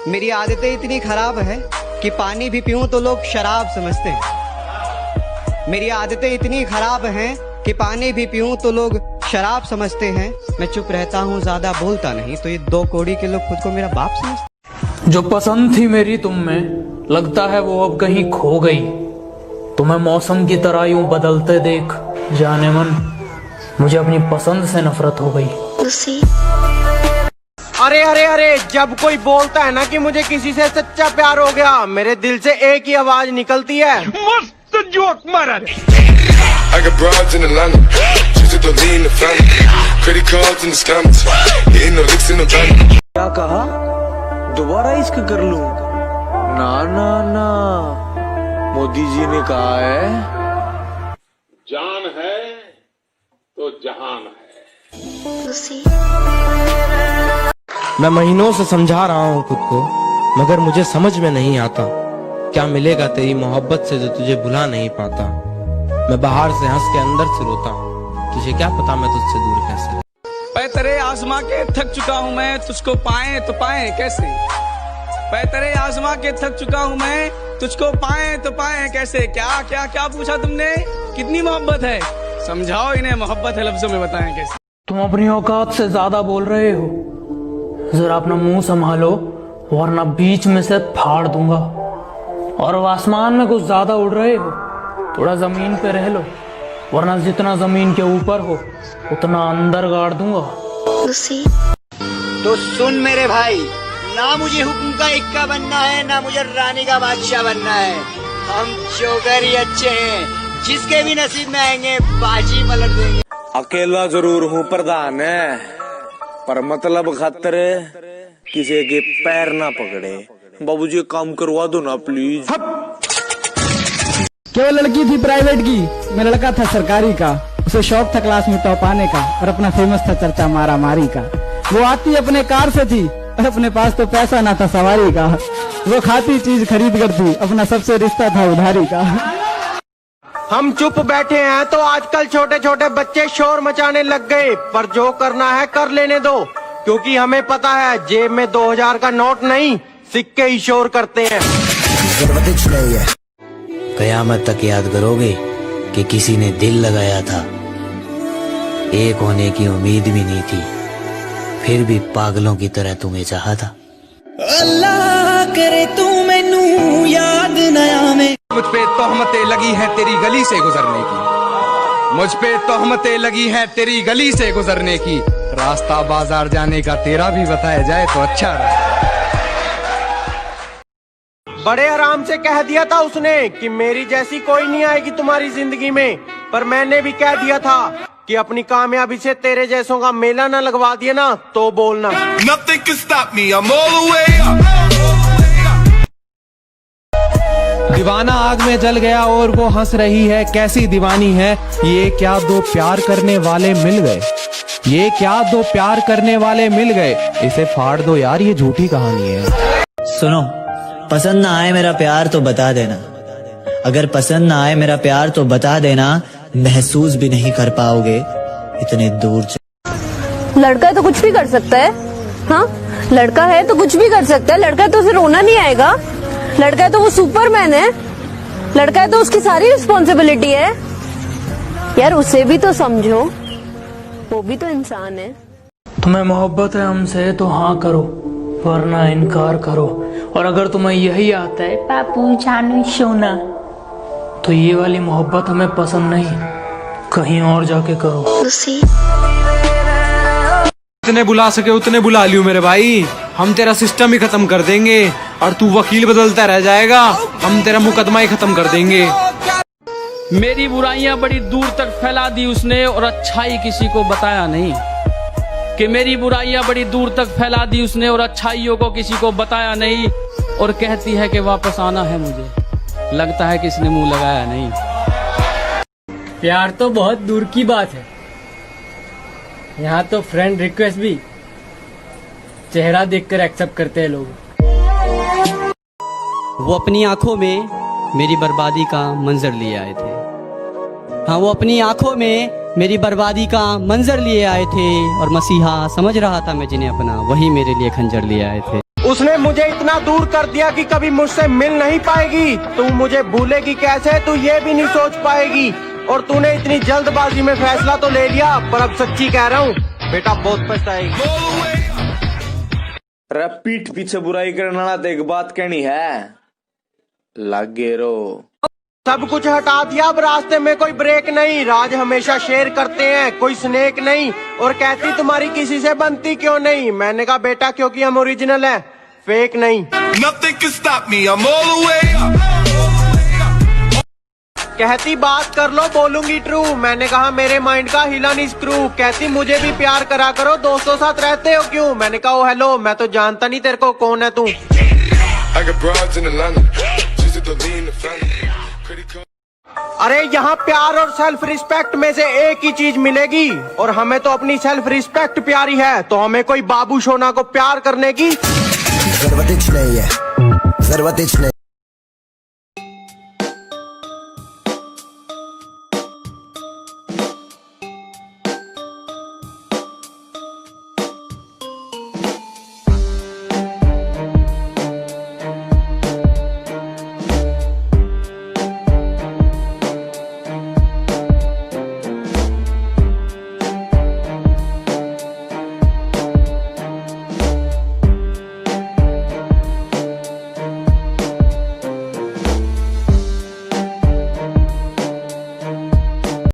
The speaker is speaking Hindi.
मेरी आदतें इतनी खराब है कि पानी भी पीऊं तो लोग शराब समझते हैं। मेरी आदतें इतनी खराब हैं कि पानी भी पीऊं तो लोग शराब समझते हैं। मैं चुप रहता हूँ, ज्यादा बोलता नहीं, तो ये 2 कौड़ी के लोग खुद को मेरा बाप समझते। जो पसंद थी मेरी तुम में, लगता है वो अब कहीं खो गई। तुम्हें मौसम की तरह यूं बदलते देख, जाने मन मुझे अपनी पसंद से नफरत हो गई। अरे अरे अरे, जब कोई बोलता है ना कि मुझे किसी से सच्चा प्यार हो गया, मेरे दिल से एक ही आवाज निकलती है, मस्त जोक मारा। I got broads in Atlanta, just to lean the family, credit cards in the scammers, hitting the licks in the van. क्या कहा? दोबारा इश्क कर लूं? ना ना ना, मोदी जी ने कहा है जान है तो जहान है। मैं महीनों से समझा रहा हूँ खुद को, मगर मुझे समझ में नहीं आता क्या मिलेगा तेरी मोहब्बत से जो तुझे भुला नहीं पाता। मैं बाहर से हंस के अंदर से रोता हूँ, तुझे क्या पता मैं तुझसे दूर कैसे। पै तेरे आजमा के थक चुका हूँ मैं, तुझको पाए तो पाए कैसे। पै तेरे आजमा के थक चुका हूँ मैं, तुझको पाए तो पाए कैसे। क्या क्या क्या पूछा तुमने, कितनी मोहब्बत है, समझाओ इन्हें मोहब्बत है लफ्जों में बताएं कैसे। तुम अपनी औकात से ज्यादा बोल रहे हो, जरा अपना मुंह संभालो वरना बीच में से फाड़ दूंगा। और आसमान में कुछ ज्यादा उड़ रहे हो, थोड़ा जमीन पे रह लो, वरना जितना जमीन के ऊपर हो उतना अंदर गाड़ दूंगा। तो सुन मेरे भाई, ना मुझे हुक्म का इक्का बनना है, ना मुझे रानी का बादशाह बनना है। हम जोकर ही अच्छे हैं, जिसके भी नसीब में आएंगे बाजी पलट देंगे। अकेला जरूर हूँ प्रधान है, पर मतलब खातर किसी के पैर ना पकड़े। बाबूजी काम करवा दो ना प्लीज। केवल लड़की थी प्राइवेट की, मैं लड़का था सरकारी का। उसे शौक था क्लास में टॉप आने का, और अपना फेमस था चर्चा मारा मारी का। वो आती अपने कार से थी, और अपने पास तो पैसा ना था सवारी का। वो खाती चीज खरीद कर थी, अपना सबसे रिश्ता था उधारी का। हम चुप बैठे हैं तो आजकल छोटे छोटे बच्चे शोर मचाने लग गए, पर जो करना है कर लेने दो, क्योंकि हमें पता है जेब में 2000 का नोट नहीं, सिक्के ही शोर करते हैं। कयामत तक याद करोगे कि किसी ने दिल लगाया था, एक होने की उम्मीद भी नहीं थी, फिर भी पागलों की तरह तुम्हें चाहा था। अल्लाह करे तू मैनू याद नया में। मुझ पे तोहमतें लगी हैं तेरी गली से गुजरने की, मुझ पे तोहमतें लगी हैं तेरी गली से गुजरने की। रास्ता बाजार जाने का तेरा भी बताया जाए तो अच्छा रहा। बड़े आराम से कह दिया था उसने कि मेरी जैसी कोई नहीं आएगी तुम्हारी जिंदगी में, पर मैंने भी कह दिया था कि अपनी कामयाबी से तेरे जैसों का मेला ना लगवा दिया ना तो बोलना। Nothing can stop me, I'm all the way up. दीवाना आग में जल गया और वो हंस रही है, कैसी दीवानी है ये। क्या दो प्यार करने वाले मिल गए, ये क्या दो प्यार करने वाले मिल गए। इसे फाड़ दो यार, ये झूठी कहानी है। सुनो, पसंद ना आए मेरा प्यार तो बता देना, अगर पसंद ना आए मेरा प्यार तो बता देना, महसूस भी नहीं कर पाओगे इतने दूर। लड़का तो कुछ भी कर सकता है, हाँ लड़का है तो कुछ भी कर सकता है। लड़का है तो उसे रोना नहीं आएगा, लड़का है तो वो सुपरमैन है, लड़का है तो उसकी सारी रिस्पॉन्सिबिलिटी है। यार उसे भी तो समझो, वो भी तो इंसान है। तुम्हें मोहब्बत है हमसे तो हाँ करो, वरना इनकार करो। और अगर तुम्हें यही आता है पापू जानू सोना, तो ये वाली मोहब्बत हमें पसंद नहीं, कहीं और जाके करो। जितने बुला सके उतने बुला लियो मेरे भाई, हम तेरा सिस्टम ही खत्म कर देंगे और तू वकील बदलता रह जाएगा, हम तेरा मुकदमा ही खत्म कर देंगे। मेरी बुराइयां बड़ी दूर तक फैला दी उसने, और अच्छाई किसी को बताया नहीं। कि मेरी बुराइयां बड़ी दूर तक फैला दी उसने, और अच्छाइयों को किसी को बताया नहीं। और कहती है कि वापस आना है मुझे, लगता है किसने मुंह लगाया नहीं। प्यार तो बहुत दूर की बात है, यहाँ तो फ्रेंड रिक्वेस्ट भी चेहरा देखकर एक्सेप्ट करते हैं लोग। वो अपनी आंखों में मेरी बर्बादी का मंजर लिए आए थे। हाँ, वो अपनी आंखों में मेरी बर्बादी का मंजर लिए आए थे, और मसीहा समझ रहा था मैं जिन्हें अपना, वही मेरे लिए खंजर लिए आए थे। उसने मुझे इतना दूर कर दिया कि कभी मुझसे मिल नहीं पाएगी। तू मुझे भूलेगी कैसे, तू ये भी नहीं सोच पाएगी। और तूने इतनी जल्दबाजी में फैसला तो ले लिया, पर अब सच्ची कह रहा हूँ बेटा बहुत पछताएगी। रे पीठ पीछे बुराई करने वाला तो एक बात कहनी है, लागे रो। सब कुछ हटा दिया, अब रास्ते में कोई ब्रेक नहीं। राज हमेशा शेयर करते हैं, कोई स्नेक नहीं। और कहती तुम्हारी किसी से बनती क्यों नहीं। मैंने कहा बेटा क्योंकि हम ओरिजिनल हैं, फेक नहीं। Nothing can stop me, I'm all the way up. कहती बात कर लो बोलूंगी ट्रू। मैंने कहा मेरे माइंड का हिला नहीं स्क्रू। कहती मुझे भी प्यार करा करो, दोस्तों साथ रहते हो क्यों। मैंने कहा ओ हेलो, मैं तो जानता नहीं तेरे को कौन है तू। I got broads in Atlanta, just to lean the family. Credit card. अरे यहाँ प्यार और सेल्फ रिस्पेक्ट में से एक ही चीज मिलेगी, और हमें तो अपनी सेल्फ रिस्पेक्ट प्यारी है, तो हमें कोई बाबू सोना को प्यार करने की जरूरत नहीं है, जरूरत नहीं।